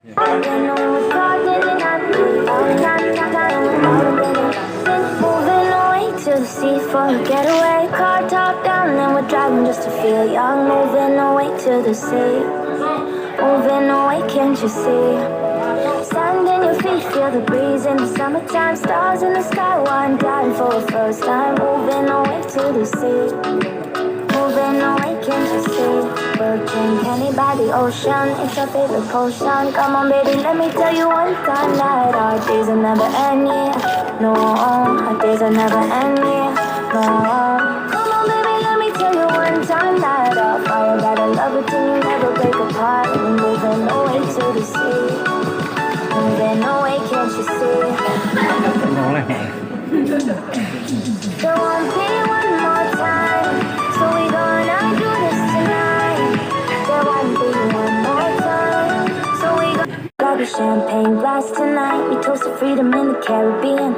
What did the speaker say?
Moving away to the sea for a getaway. Car top down and we're driving just to feel young. Moving away to the sea. Moving away, can't you see? Sand in your feet, feel the breeze in the summertime. Stars in the sky, one dying for the first time. Moving away to the sea. Moving away, can't you see? Virgin penny by the ocean, it's our favorite potion. Come on baby, let me tell you one time that our days will never end, yeah. No, our days will never end, yeah. No, come on baby, let me tell you one time that our fire got a love it till you never break apart. We're moving away to the sea. Moving away, can't you see? There won't be one more time, so we gonna do this tonight. There won't be one more time, so we gonna grab a champagne glass tonight. We toast to freedom in the Caribbean.